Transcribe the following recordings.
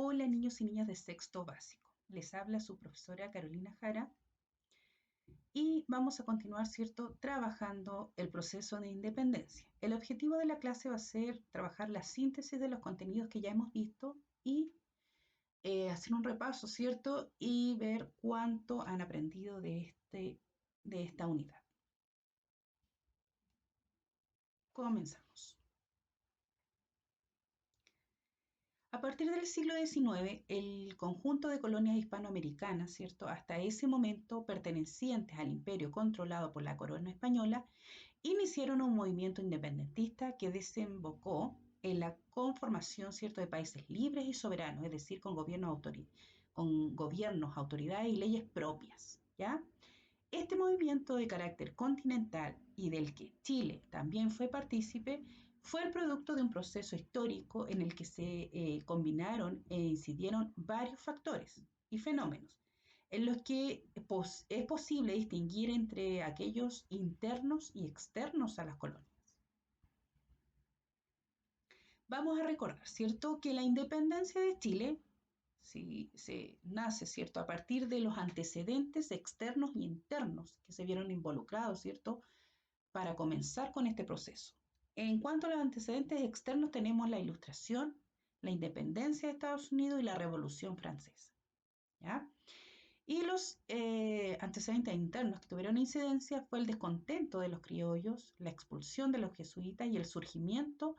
Hola niños y niñas de sexto básico. Les habla su profesora Carolina Jara y vamos a continuar, ¿cierto?, trabajando el proceso de independencia. El objetivo de la clase va a ser trabajar la síntesis de los contenidos que ya hemos visto y hacer un repaso, ¿cierto?, y ver cuánto han aprendido de esta unidad. Comenzamos. A partir del siglo XIX, el conjunto de colonias hispanoamericanas, ¿cierto?, hasta ese momento pertenecientes al imperio controlado por la corona española, iniciaron un movimiento independentista que desembocó en la conformación, ¿cierto?, de países libres y soberanos, es decir, con gobiernos, autoridades y leyes propias, ¿ya? Este movimiento de carácter continental y del que Chile también fue partícipe fue el producto de un proceso histórico en el que se combinaron e incidieron varios factores y fenómenos, en los que es posible distinguir entre aquellos internos y externos a las colonias. Vamos a recordar, ¿cierto?, que la independencia de Chile se nace, ¿cierto?, a partir de los antecedentes externos y internos que se vieron involucrados, ¿cierto?, para comenzar con este proceso. En cuanto a los antecedentes externos, tenemos la Ilustración, la independencia de Estados Unidos y la Revolución Francesa, ¿ya? Y los antecedentes internos que tuvieron incidencia fue el descontento de los criollos, la expulsión de los jesuitas y el surgimiento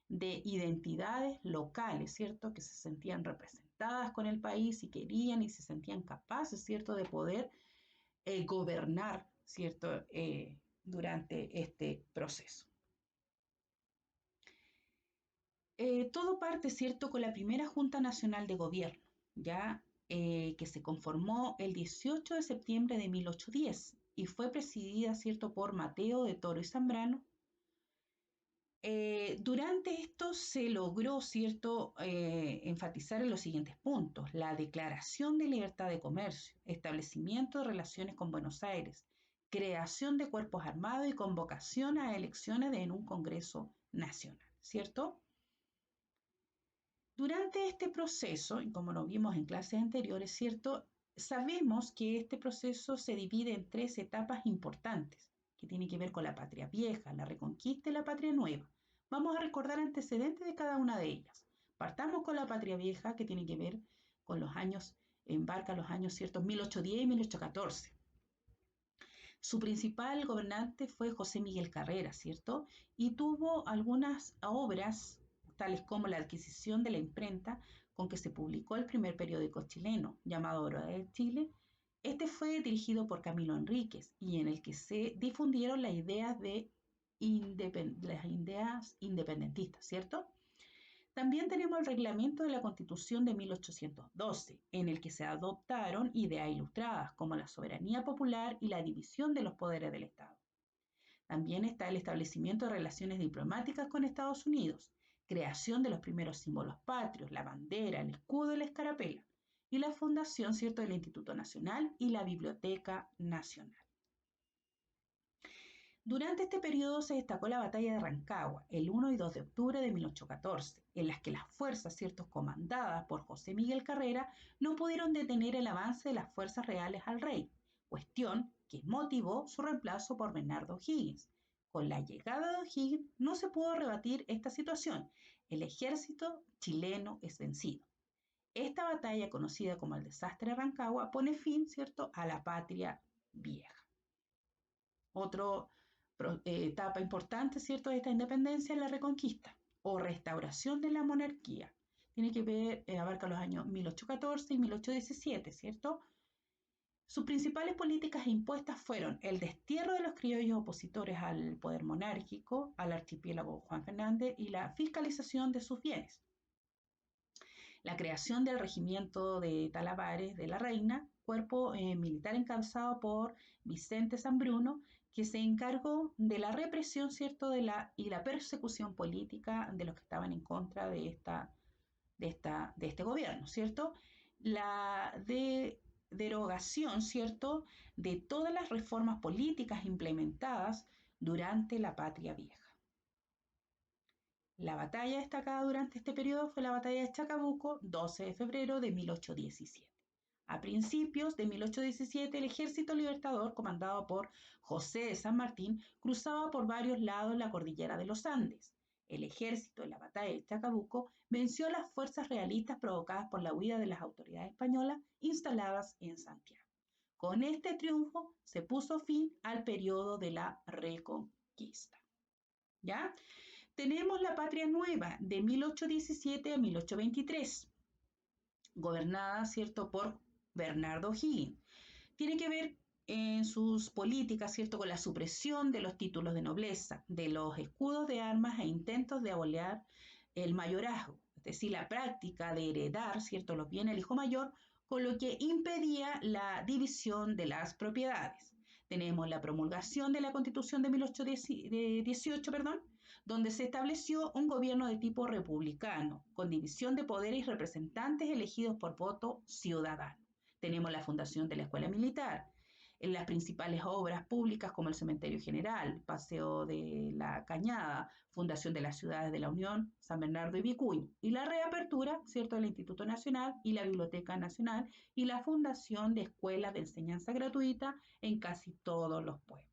de identidades locales, ¿cierto?, que se sentían representadas con el país y querían y se sentían capaces, ¿cierto?, de poder gobernar, ¿cierto?, durante este proceso. Todo parte, ¿cierto?, con la primera Junta Nacional de Gobierno, ya que se conformó el 18 de septiembre de 1810 y fue presidida, ¿cierto?, por Mateo de Toro y Zambrano. Durante esto se logró, ¿cierto?, enfatizar en los siguientes puntos: la Declaración de Libertad de Comercio, establecimiento de relaciones con Buenos Aires, creación de cuerpos armados y convocación a elecciones en un Congreso Nacional, ¿cierto? Durante este proceso, y como lo vimos en clases anteriores, ¿cierto?, sabemos que este proceso se divide en tres etapas importantes, que tienen que ver con la patria vieja, la reconquista y la patria nueva. Vamos a recordar antecedentes de cada una de ellas. Partamos con la patria vieja, que tiene que ver con los años, embarca los años, ¿cierto?, 1810 y 1814. Su principal gobernante fue José Miguel Carrera, ¿cierto? Y tuvo algunas obras, tales como la adquisición de la imprenta con que se publicó el primer periódico chileno, llamado Hora de Chile. Este fue dirigido por Camilo Enríquez y en el que se difundieron las ideas independentistas, ¿cierto? También tenemos el reglamento de la Constitución de 1812, en el que se adoptaron ideas ilustradas como la soberanía popular y la división de los poderes del Estado. También está el establecimiento de relaciones diplomáticas con Estados Unidos, creación de los primeros símbolos patrios, la bandera, el escudo y la escarapela, y la fundación, ¿cierto?, del Instituto Nacional y la Biblioteca Nacional. Durante este periodo se destacó la batalla de Rancagua, el 1 y 2 de octubre de 1814, en las que las fuerzas, ¿cierto?, comandadas por José Miguel Carrera, no pudieron detener el avance de las fuerzas reales al rey, cuestión que motivó su reemplazo por Bernardo O'Higgins. Con la llegada de O'Higgins no se pudo rebatir esta situación. El ejército chileno es vencido. Esta batalla, conocida como el desastre de Rancagua, pone fin, ¿cierto?, a la patria vieja. Otra etapa importante, ¿cierto?, de esta independencia es la reconquista o restauración de la monarquía. Tiene que ver, abarca los años 1814 y 1817, ¿cierto? Sus principales políticas impuestas fueron el destierro de los criollos opositores al poder monárquico, al archipiélago Juan Fernández, y la fiscalización de sus bienes. La creación del regimiento de Talabares de la Reina, cuerpo militar encabezado por Vicente Sambruno, que se encargó de la represión, ¿cierto?, y la persecución política de los que estaban en contra de este gobierno, ¿cierto? La derogación, ¿cierto?, de todas las reformas políticas implementadas durante la Patria Vieja. La batalla destacada durante este periodo fue la batalla de Chacabuco, 12 de febrero de 1817. A principios de 1817, el ejército libertador, comandado por José de San Martín, cruzaba por varios lados la cordillera de los Andes. El ejército en la batalla de Chacabuco venció a las fuerzas realistas provocadas por la huida de las autoridades españolas instaladas en Santiago. Con este triunfo se puso fin al periodo de la Reconquista. ¿Ya? Tenemos la Patria Nueva de 1817 a 1823, gobernada, ¿cierto?, por Bernardo O'Higgins. Tiene que ver en sus políticas, ¿cierto?, con la supresión de los títulos de nobleza, de los escudos de armas e intentos de abolir el mayorazgo, es decir, la práctica de heredar, ¿cierto?, los bienes del hijo mayor, con lo que impedía la división de las propiedades. Tenemos la promulgación de la Constitución de 1818, donde se estableció un gobierno de tipo republicano, con división de poderes y representantes elegidos por voto ciudadano. Tenemos la fundación de la Escuela Militar, en las principales obras públicas como el Cementerio General, Paseo de la Cañada, fundación de las ciudades de la Unión, San Bernardo y Vicuña, y la reapertura, ¿cierto?, del Instituto Nacional y la Biblioteca Nacional, y la fundación de escuelas de enseñanza gratuita en casi todos los pueblos.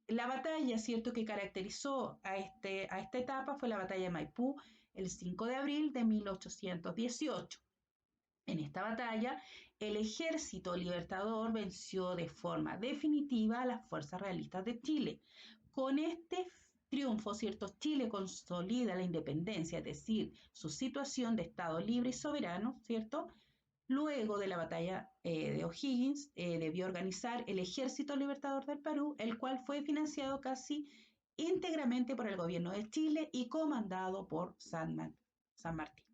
La batalla, ¿cierto?, que caracterizó a esta etapa fue la batalla de Maipú, el 5 de abril de 1818. En esta batalla, el ejército libertador venció de forma definitiva a las fuerzas realistas de Chile. Con este triunfo, ¿cierto?, Chile consolida la independencia, es decir, su situación de Estado libre y soberano, ¿cierto? Luego de la batalla de O'Higgins, debió organizar el Ejército Libertador del Perú, el cual fue financiado casi íntegramente por el gobierno de Chile y comandado por San Martín.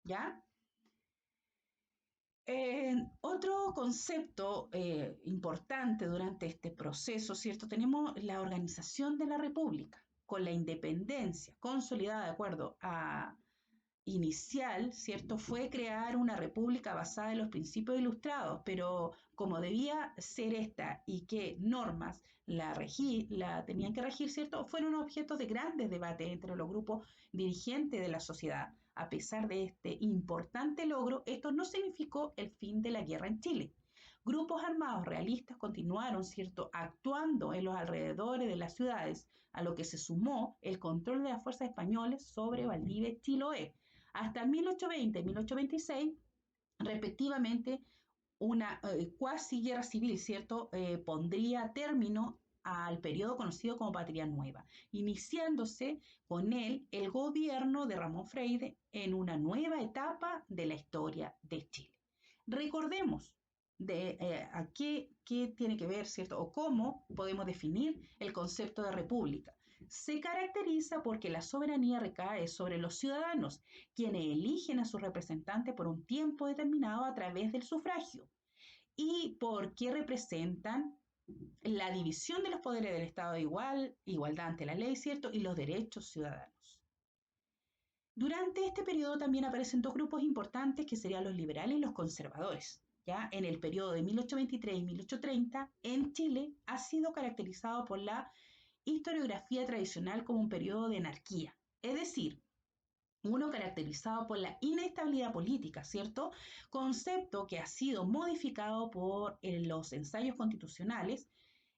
¿Ya? Otro concepto importante durante este proceso, ¿cierto? Tenemos la organización de la República, con la independencia consolidada de acuerdo a inicial, ¿cierto? Fue crear una república basada en los principios ilustrados, pero como debía ser esta y qué normas la tenían que regir, ¿cierto? Fueron objetos de grandes debates entre los grupos dirigentes de la sociedad. A pesar de este importante logro, esto no significó el fin de la guerra en Chile. Grupos armados realistas continuaron, ¿cierto?, actuando en los alrededores de las ciudades, a lo que se sumó el control de las fuerzas españolas sobre Valdivia y Chiloé. Hasta 1820 y 1826, respectivamente, una cuasi guerra civil, ¿cierto?, pondría término al periodo conocido como Patria Nueva, iniciándose con él el gobierno de Ramón Freire en una nueva etapa de la historia de Chile. Recordemos a qué tiene que ver, ¿cierto?, o cómo podemos definir el concepto de república. Se caracteriza porque la soberanía recae sobre los ciudadanos, quienes eligen a sus representantes por un tiempo determinado a través del sufragio, y porque representan la división de los poderes del Estado de igualdad ante la ley, ¿cierto?, y los derechos ciudadanos. Durante este periodo también aparecen dos grupos importantes que serían los liberales y los conservadores. ¿Ya? En el periodo de 1823 y 1830, en Chile ha sido caracterizado por la historiografía tradicional como un periodo de anarquía, es decir, uno caracterizado por la inestabilidad política, ¿cierto? Concepto que ha sido modificado por los ensayos constitucionales,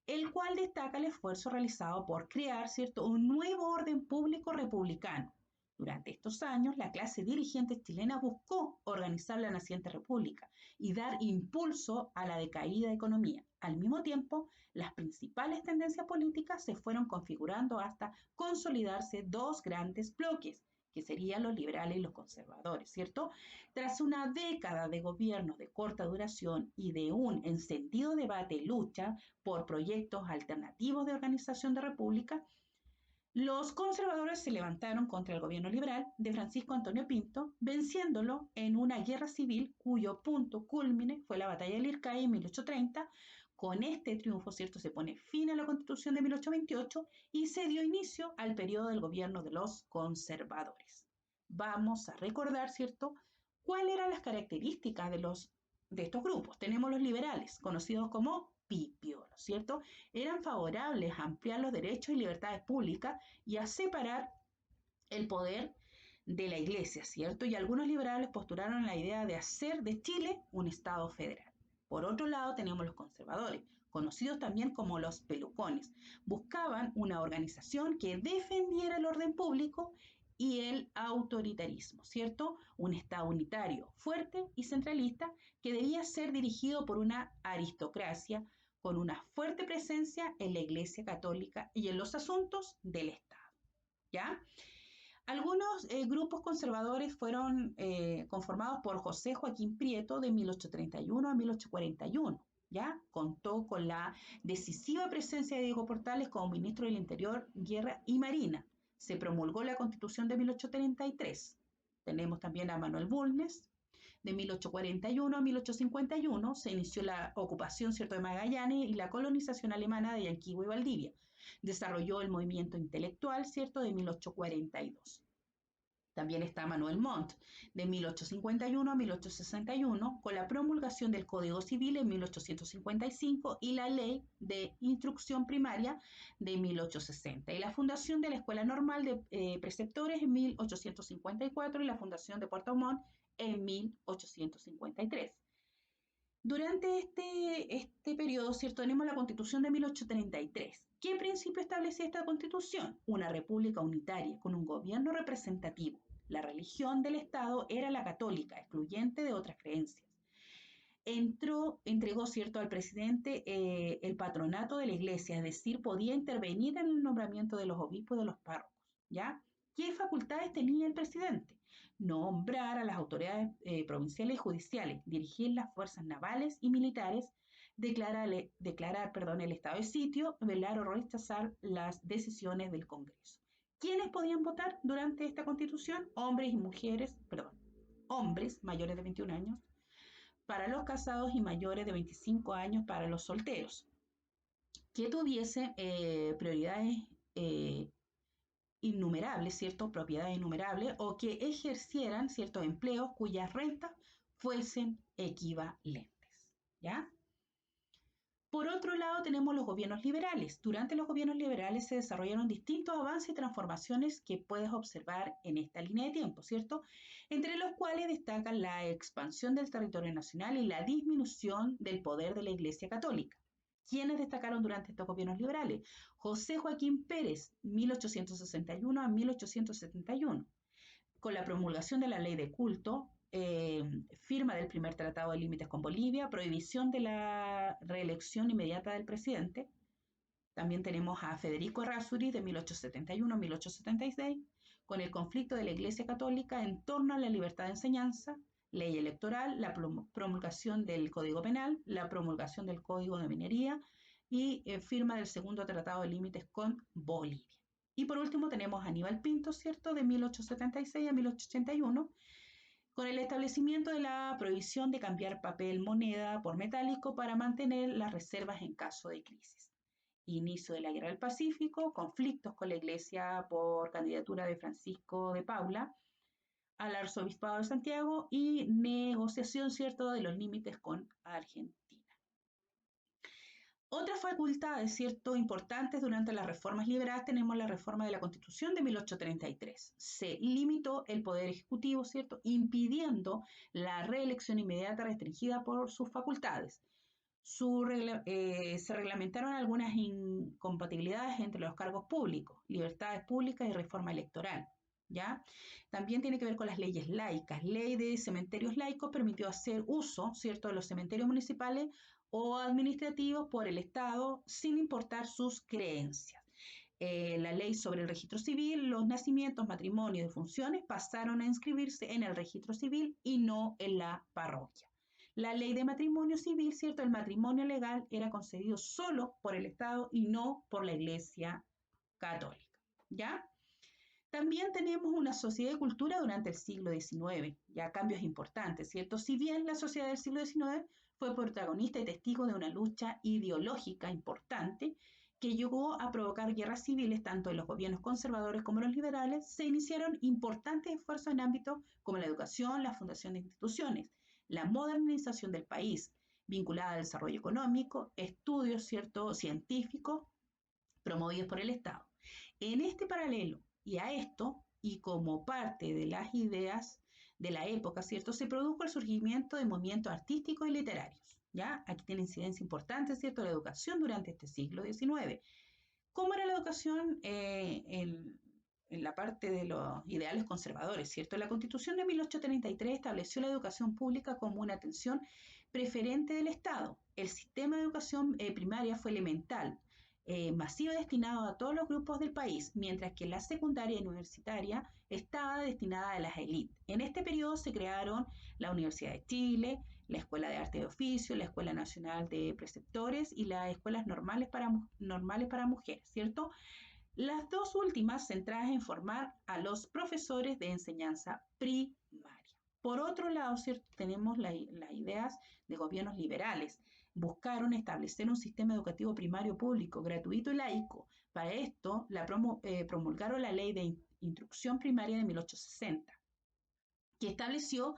el cual destaca el esfuerzo realizado por crear, ¿cierto?, un nuevo orden público republicano. Durante estos años, la clase dirigente chilena buscó organizar la naciente república y dar impulso a la decaída economía. Al mismo tiempo, las principales tendencias políticas se fueron configurando hasta consolidarse dos grandes bloques, que serían los liberales y los conservadores, ¿cierto? Tras una década de gobiernos de corta duración y de un encendido debate y lucha por proyectos alternativos de organización de república, los conservadores se levantaron contra el gobierno liberal de Francisco Antonio Pinto, venciéndolo en una guerra civil cuyo punto culmine fue la batalla de Lircay en 1830. Con este triunfo, ¿cierto?, se pone fin a la Constitución de 1828 y se dio inicio al periodo del gobierno de los conservadores. Vamos a recordar, ¿cierto?, cuáles eran las características de estos grupos. Tenemos los liberales, conocidos como pipiolos, ¿cierto? Eran favorables a ampliar los derechos y libertades públicas y a separar el poder de la Iglesia, ¿cierto? Y algunos liberales postularon la idea de hacer de Chile un Estado federal. Por otro lado, tenemos los conservadores, conocidos también como los pelucones. Buscaban una organización que defendiera el orden público y el autoritarismo, ¿cierto? Un Estado unitario, fuerte y centralista que debía ser dirigido por una aristocracia con una fuerte presencia en la Iglesia Católica y en los asuntos del Estado, ¿ya? Algunos grupos conservadores fueron conformados por José Joaquín Prieto de 1831 a 1841. ¿Ya? Contó con la decisiva presencia de Diego Portales como ministro del Interior, Guerra y Marina. Se promulgó la Constitución de 1833. Tenemos también a Manuel Bulnes, de 1841 a 1851 se inició la ocupación, ¿cierto?, de Magallanes y la colonización alemana de Yanquihue y Valdivia. Desarrolló el movimiento intelectual, ¿cierto?, de 1842. También está Manuel Montt, de 1851 a 1861, con la promulgación del Código Civil en 1855 y la Ley de Instrucción Primaria de 1860, y la fundación de la Escuela Normal de Preceptores en 1854 y la fundación de Puerto Montt en 1853. Durante este periodo, ¿cierto?, tenemos la Constitución de 1833. ¿Qué principio establecía esta Constitución? Una república unitaria con un gobierno representativo. La religión del Estado era la católica, excluyente de otras creencias. Entregó, ¿cierto?, al presidente el patronato de la iglesia, es decir, podía intervenir en el nombramiento de los obispos y de los párrocos, ¿ya? ¿Qué facultades tenía el presidente? Nombrar a las autoridades provinciales y judiciales, dirigir las fuerzas navales y militares, declarar el estado de sitio, velar o rechazar las decisiones del Congreso. ¿Quiénes podían votar durante esta constitución? Hombres y mujeres, hombres mayores de 21 años, para los casados y mayores de 25 años para los solteros, que tuviesen prioridades innumerables, ¿cierto? Propiedades innumerables, o que ejercieran ciertos empleos cuyas rentas fuesen equivalentes, ¿ya? Por otro lado, tenemos los gobiernos liberales. Durante los gobiernos liberales se desarrollaron distintos avances y transformaciones que puedes observar en esta línea de tiempo, ¿cierto? Entre los cuales destacan la expansión del territorio nacional y la disminución del poder de la Iglesia Católica. ¿Quiénes destacaron durante estos gobiernos liberales? José Joaquín Pérez, 1861 a 1871. Con la promulgación de la ley de culto, firma del primer tratado de límites con Bolivia, prohibición de la reelección inmediata del presidente. También tenemos a Federico Errázuriz de 1871 a 1876, con el conflicto de la Iglesia Católica en torno a la libertad de enseñanza, ley electoral, la promulgación del Código Penal, la promulgación del Código de Minería y firma del segundo tratado de límites con Bolivia. Y por último tenemos a Aníbal Pinto, ¿cierto?, de 1876 a 1881, con el establecimiento de la prohibición de cambiar papel moneda por metálico para mantener las reservas en caso de crisis. Inicio de la Guerra del Pacífico, conflictos con la Iglesia por candidatura de Francisco de Paula al arzobispado de Santiago y negociación, ¿cierto?, de los límites con Argentina. Otras facultades, ¿cierto?, importantes durante las reformas liberales tenemos la reforma de la Constitución de 1833. Se limitó el poder ejecutivo, ¿cierto?, impidiendo la reelección inmediata restringida por sus facultades. Se reglamentaron algunas incompatibilidades entre los cargos públicos, libertades públicas y reforma electoral, ¿ya? También tiene que ver con las leyes laicas. Ley de cementerios laicos permitió hacer uso, ¿cierto?, de los cementerios municipales o administrativos por el Estado sin importar sus creencias. La ley sobre el registro civil, los nacimientos, matrimonios y defunciones pasaron a inscribirse en el registro civil y no en la parroquia. La ley de matrimonio civil, ¿cierto? El matrimonio legal era concedido solo por el Estado y no por la Iglesia Católica, ¿ya? También tenemos una sociedad de cultura durante el siglo XIX, ya cambios importantes, ¿cierto? Si bien la sociedad del siglo XIX fue protagonista y testigo de una lucha ideológica importante que llegó a provocar guerras civiles tanto en los gobiernos conservadores como en los liberales, se iniciaron importantes esfuerzos en ámbitos como la educación, la fundación de instituciones, la modernización del país, vinculada al desarrollo económico, estudios, ¿cierto?, científicos promovidos por el Estado. En este paralelo y a esto y como parte de las ideas de la época, ¿cierto? Se produjo el surgimiento de movimientos artísticos y literarios, ¿ya? Aquí tiene incidencia importante, ¿cierto? La educación durante este siglo XIX. ¿Cómo era la educación en la parte de los ideales conservadores, ¿cierto? La Constitución de 1833 estableció la educación pública como una atención preferente del Estado. El sistema de educación primaria fue elemental, masiva, destinado a todos los grupos del país, mientras que la secundaria y universitaria estaba destinada a las élites. En este periodo se crearon la Universidad de Chile, la Escuela de Arte de Oficio, la Escuela Nacional de Preceptores y las escuelas normales para mujeres, ¿cierto? Las dos últimas centradas en formar a los profesores de enseñanza primaria. Por otro lado, ¿cierto? Tenemos las ideas de gobiernos liberales. Buscaron establecer un sistema educativo primario público, gratuito y laico. Para esto, promulgaron la Ley de Instrucción Primaria de 1860, que estableció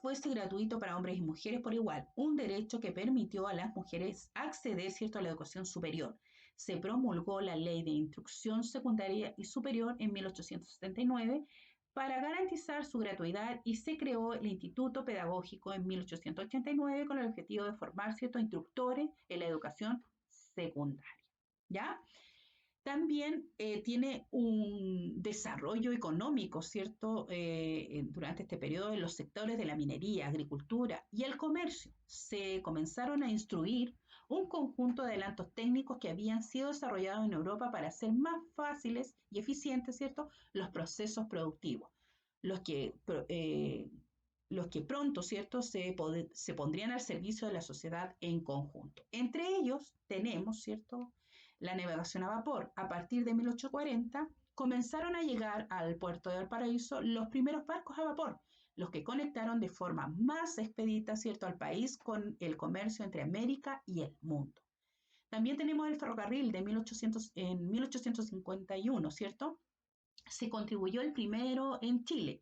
fuese gratuito para hombres y mujeres por igual, un derecho que permitió a las mujeres acceder, ¿cierto?, a la educación superior. Se promulgó la Ley de Instrucción Secundaria y Superior en 1879 para garantizar su gratuidad y se creó el Instituto Pedagógico en 1889 con el objetivo de formar ciertos instructores en la educación secundaria. ¿Ya? También tiene un desarrollo económico, ¿cierto? Durante este periodo en los sectores de la minería, agricultura y el comercio. Se comenzaron a instruir un conjunto de adelantos técnicos que habían sido desarrollados en Europa para hacer más fáciles y eficientes, ¿cierto?, los procesos productivos, los que, los que pronto, ¿cierto?, se pondrían al servicio de la sociedad en conjunto. Entre ellos tenemos, ¿cierto?, la navegación a vapor. A partir de 1840 comenzaron a llegar al puerto de Valparaíso los primeros barcos a vapor, los que conectaron de forma más expedita, ¿cierto?, al país con el comercio entre América y el mundo. También tenemos el ferrocarril de 1851, ¿cierto? Se contribuyó el primero en Chile.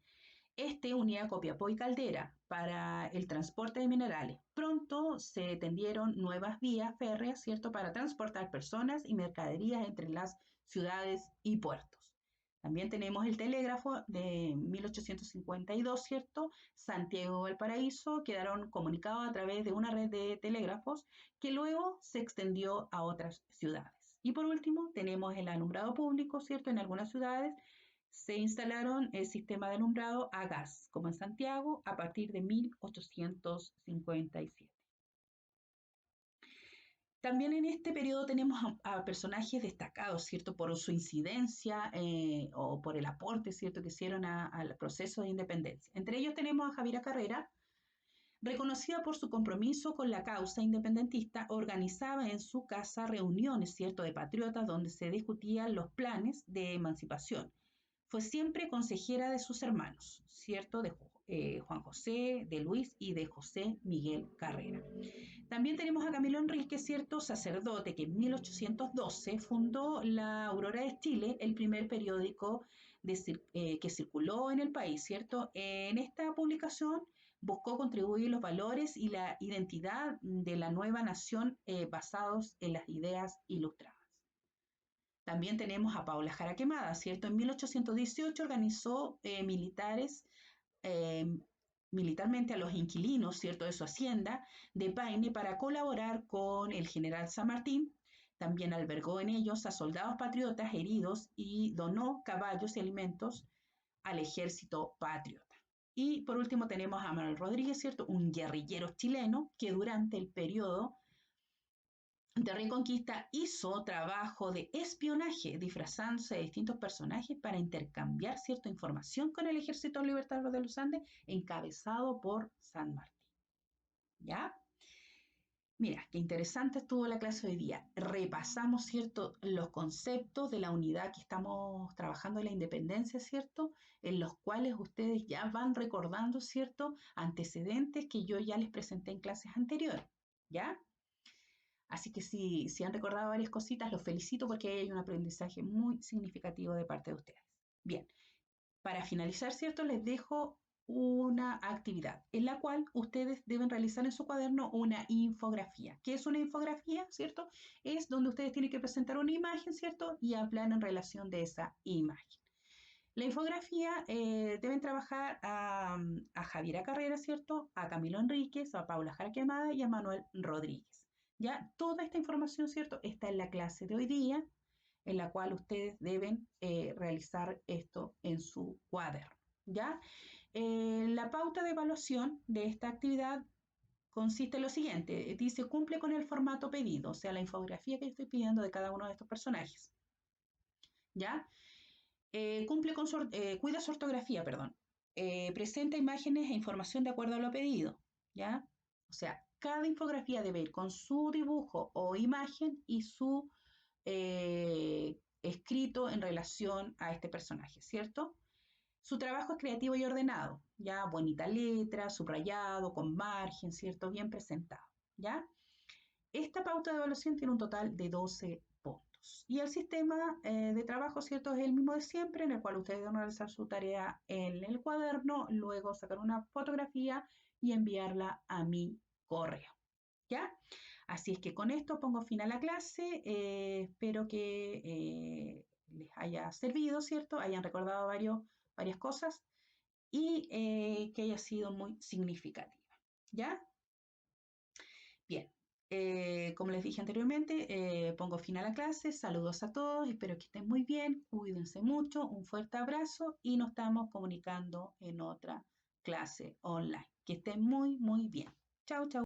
Este unía Copiapó y Caldera para el transporte de minerales. Pronto se tendieron nuevas vías férreas, ¿cierto?, para transportar personas y mercaderías entre las ciudades y puertos. También tenemos el telégrafo de 1852, ¿cierto? Santiago y Valparaíso quedaron comunicados a través de una red de telégrafos que luego se extendió a otras ciudades. Y por último, tenemos el alumbrado público, ¿cierto? En algunas ciudades se instalaron el sistema de alumbrado a gas, como en Santiago, a partir de 1857. También en este periodo tenemos a personajes destacados, ¿cierto?, por su incidencia o por el aporte, ¿cierto?, que hicieron al proceso de independencia. Entre ellos tenemos a Javiera Carrera, reconocida por su compromiso con la causa independentista, organizaba en su casa reuniones, ¿cierto?, de patriotas donde se discutían los planes de emancipación. Fue siempre consejera de sus hermanos, ¿cierto?, de Juan José, de Luis y de José Miguel Carrera. También tenemos a Camilo Enrique, ¿cierto?, sacerdote que en 1812 fundó la Aurora de Chile, el primer periódico que circuló en el país, ¿cierto? En esta publicación buscó contribuir los valores y la identidad de la nueva nación basados en las ideas ilustradas. También tenemos a Paula Jara Quemada, ¿cierto? En 1818 organizó militarmente a los inquilinos, ¿cierto?, de su hacienda de Paine para colaborar con el general San Martín. También albergó en ellos a soldados patriotas heridos y donó caballos y alimentos al ejército patriota. Y por último tenemos a Manuel Rodríguez, ¿cierto?, un guerrillero chileno que durante el periodo de Reconquista hizo trabajo de espionaje, disfrazándose de distintos personajes para intercambiar cierta información con el Ejército Libertador de los Andes, encabezado por San Martín. ¿Ya? Mira, qué interesante estuvo la clase hoy día. Repasamos, ¿cierto?, los conceptos de la unidad que estamos trabajando en la independencia, ¿cierto?, en los cuales ustedes ya van recordando, ¿cierto?, antecedentes que yo ya les presenté en clases anteriores. ¿Ya? Así que si han recordado varias cositas, los felicito porque hay un aprendizaje muy significativo de parte de ustedes. Bien, para finalizar, ¿cierto?, les dejo una actividad en la cual ustedes deben realizar en su cuaderno una infografía. ¿Qué es una infografía, cierto? Es donde ustedes tienen que presentar una imagen, ¿cierto?, y hablar en relación de esa imagen. La infografía deben trabajar a Javiera Carrera, ¿cierto? A Camilo Enríquez, a Paula Jarquemada y a Manuel Rodríguez. Ya toda esta información, ¿cierto? Está en la clase de hoy día, en la cual ustedes deben realizar esto en su cuaderno. ¿Ya? La pauta de evaluación de esta actividad consiste en lo siguiente, dice cumple con el formato pedido, o sea, la infografía que estoy pidiendo de cada uno de estos personajes. ¿Ya? Cuida su ortografía, perdón. Presenta imágenes e información de acuerdo a lo pedido, ¿ya? O sea, cada infografía debe ir con su dibujo o imagen y su escrito en relación a este personaje, ¿cierto? Su trabajo es creativo y ordenado, ya bonita letra, subrayado, con margen, ¿cierto? Bien presentado, ¿ya? Esta pauta de evaluación tiene un total de 12 puntos. Y el sistema de trabajo, ¿cierto? Es el mismo de siempre, en el cual ustedes van a realizar su tarea en el cuaderno, luego sacar una fotografía y enviarla a mi correo, ¿ya? Así es que con esto pongo fin a la clase. Espero que les haya servido, ¿cierto? Hayan recordado varias cosas y que haya sido muy significativa, ¿ya? Bien, como les dije anteriormente, pongo fin a la clase, saludos a todos, espero que estén muy bien, cuídense mucho, un fuerte abrazo y nos estamos comunicando en otra clase online. Que estén muy, muy bien. Chao, chao.